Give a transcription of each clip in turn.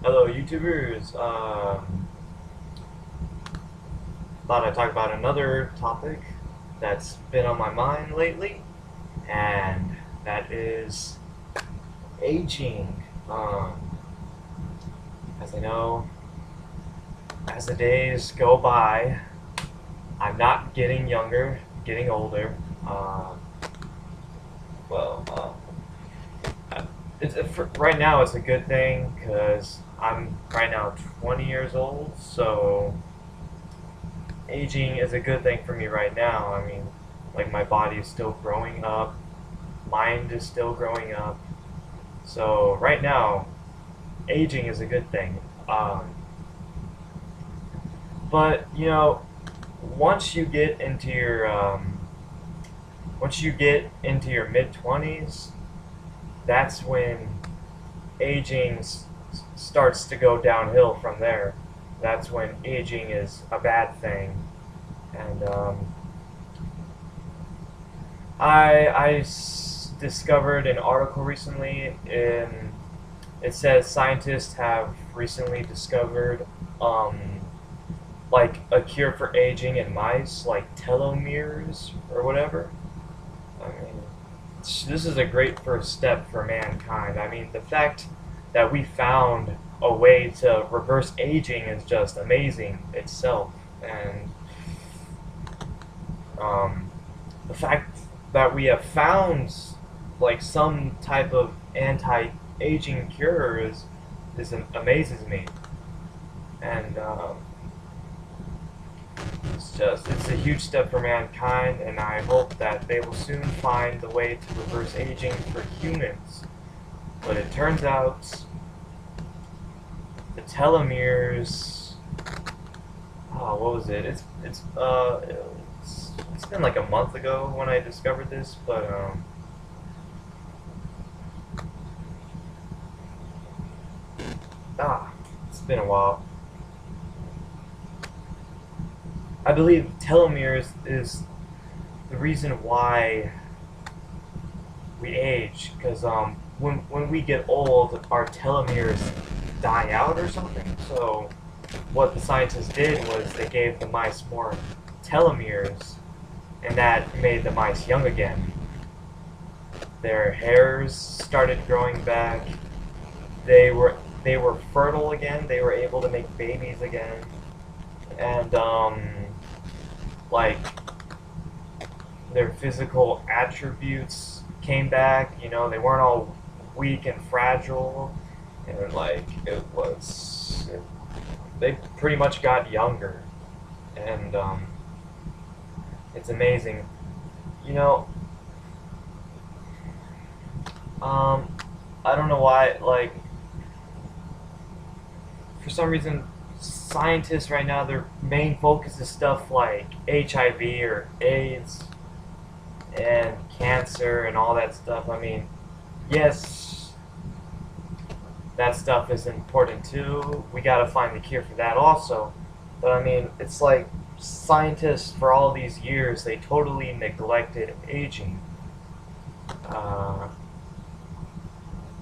Hello, YouTubers. Thought I'd talk about another topic that's been on my mind lately, and that is aging. As I know, as the days go by, I'm not getting younger, getting older. Um, well, right now it's a good thing because I'm right now 20 years old, so aging is a good thing for me right now. I mean, like my body is still growing up, mind is still growing up. So right now, aging is a good thing. But once you get into your mid 20s, that's when aging starts to go downhill from there. That's when aging is a bad thing, and discovered an article recently in it says scientists have recently discovered um, like a cure for aging in mice, like telomeres or whatever. I mean, this is a great first step for mankind. I mean, the fact that we found a way to reverse aging is just amazing itself, and um, the fact that we have found like some type of anti-aging cure is amazes me, and it's a huge step for mankind, and I hope that they will soon find the way to reverse aging for humans. But it turns out the telomeres. Oh, what was it? It's been like a month ago when I discovered this, but it's been a while. I believe telomeres is the reason why we age, because when we get old, our telomeres die out or something. So what the scientists did was they gave the mice more telomeres, and that made the mice young again. Their hairs started growing back. They were fertile again. They were able to make babies again, and like their physical attributes came back. They weren't all weak and fragile, and like they pretty much got younger, and it's amazing. You know, um, I don't know why. Like for some reason, scientists right now their main focus is stuff like HIV or AIDS and cancer and all that stuff. I mean, yes, that stuff is important too. We gotta find the cure for that also. But I mean, it's like scientists for all these years they totally neglected aging. Uh,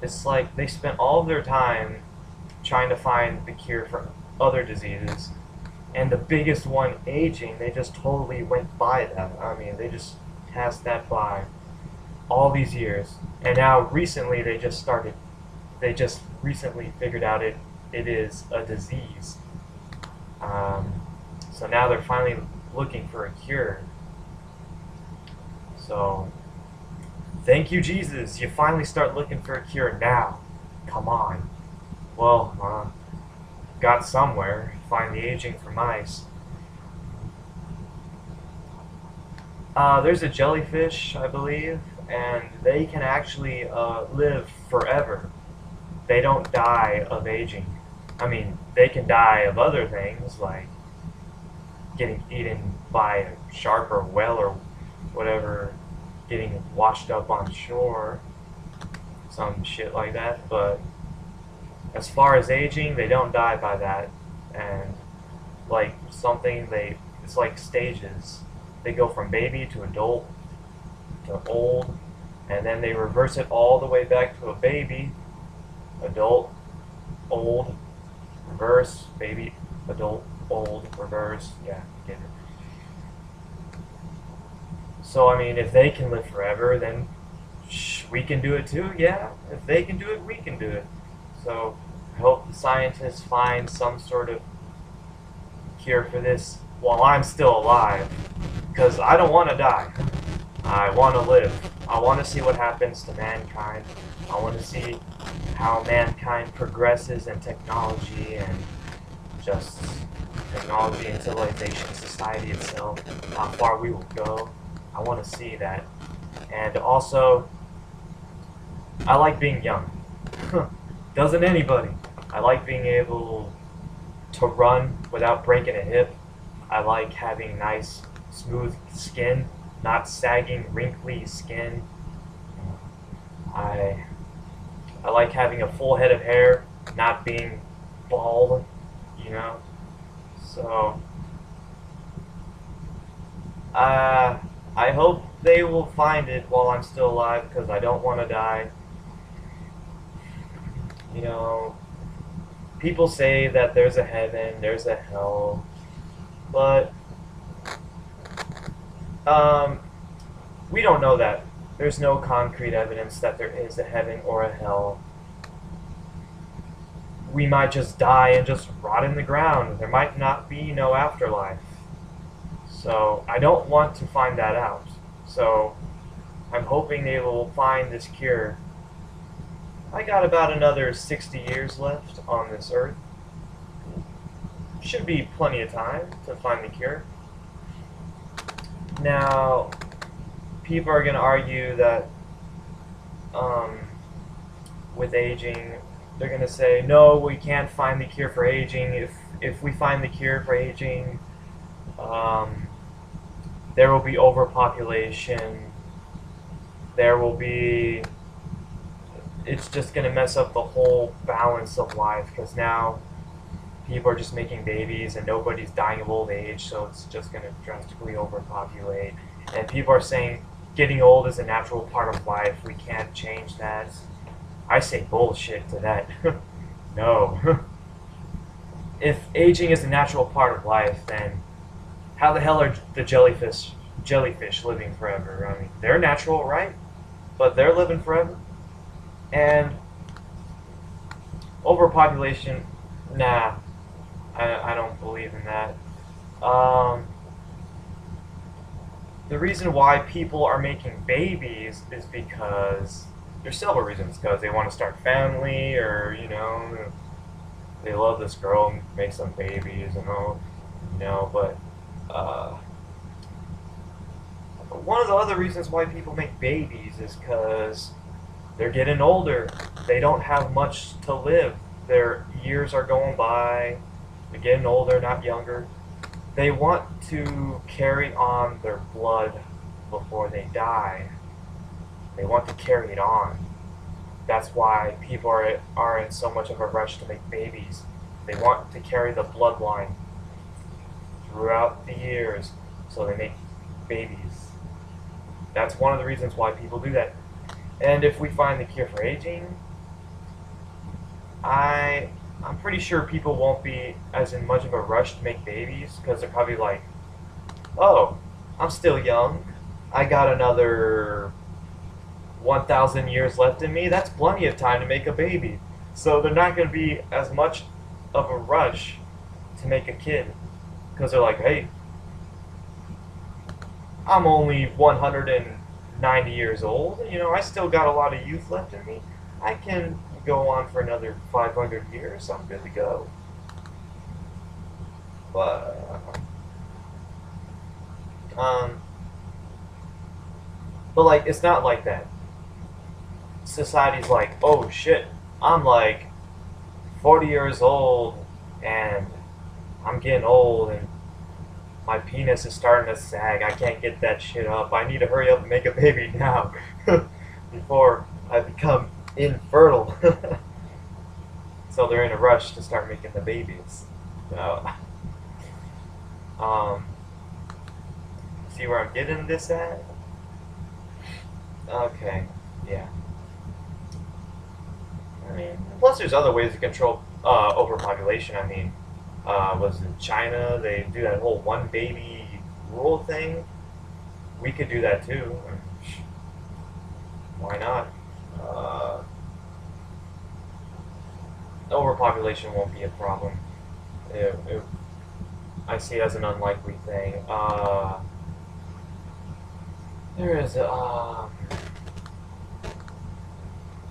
it's like they spent all of their time trying to find the cure for other diseases, and the biggest one, aging, they just totally went by that. I mean, they just passed that by all these years, and now recently they just recently figured out it is a disease. Um, so now they're finally looking for a cure. So thank you, Jesus. You finally start looking for a cure now. Come on. Well, got somewhere. Find the aging for mice. There's a jellyfish, I believe, and they can actually live forever. They don't die of aging. I mean, they can die of other things, like getting eaten by a shark or whale or whatever, getting washed up on shore, some shit like that. But as far as aging, they don't die by that. And like it's like stages. They go from baby to adult to old, and then they reverse it all the way back to a baby, adult, old, reverse, baby, adult, old, reverse, yeah, get it. So, I mean, if they can live forever, then we can do it too, yeah. If they can do it, we can do it. So, I hope the scientists find some sort of cure for this while I'm still alive. Because I don't want to die. I want to live. I want to see what happens to mankind. I want to see how mankind progresses in technology and just technology and civilization, society itself, how far we will go. I want to see that. And also, I like being young. Doesn't anybody? I like being able to run without breaking a hip. I like having nice, smooth skin, not sagging, wrinkly skin. I like having a full head of hair, not being bald, you know. So, I hope they will find it while I'm still alive because I don't want to die. You know, people say that there's a heaven, there's a hell, but we don't know that. There's no concrete evidence that there is a heaven or a hell. We might just die and just rot in the ground. There might not be no afterlife. So I don't want to find that out. So I'm hoping they will find this cure. I got about another 60 years left on this earth. Should be plenty of time to find the cure. Now, people are going to argue that with aging, they're going to say, no, we can't find the cure for aging. If we find the cure for aging, there will be overpopulation. There will be... It's just going to mess up the whole balance of life because now people are just making babies and nobody's dying of old age, so it's just going to drastically overpopulate. And people are saying getting old is a natural part of life. We can't change that. I say bullshit to that. No. If aging is a natural part of life, then how the hell are the jellyfish living forever? I mean, they're natural, right? But they're living forever. And overpopulation, nah, I don't believe in that. The reason why people are making babies is because there's several reasons. Because they want to start family, or they love this girl and make some babies and all, But one of the other reasons why people make babies is because they're getting older. They don't have much to live. Their years are going by. They're getting older, not younger. They want to carry on their blood before they die. They want to carry it on. That's why people are in so much of a rush to make babies. They want to carry the bloodline throughout the years, so they make babies. That's one of the reasons why people do that. And if we find the cure for aging, I'm pretty sure people won't be as in much of a rush to make babies because they're probably like, oh, I'm still young. I got another 1,000 years left in me. That's plenty of time to make a baby. So they're not going to be as much of a rush to make a kid because they're like, hey, I'm only 190 years old. I still got a lot of youth left in me. I can go on for another 500 years. I'm good to go. But like, it's not like that. Society's like, oh shit, I'm like 40 years old and I'm getting old and my penis is starting to sag. I can't get that shit up. I need to hurry up and make a baby now before I become infertile. So they're in a rush to start making the babies. So, see where I'm getting this at? Okay, yeah. mean, plus there's other ways to control overpopulation. I mean, was in China they do that whole one baby rule thing? We could do that too. Why not? Uh, Overpopulation won't be a problem. I see it as an unlikely thing. There is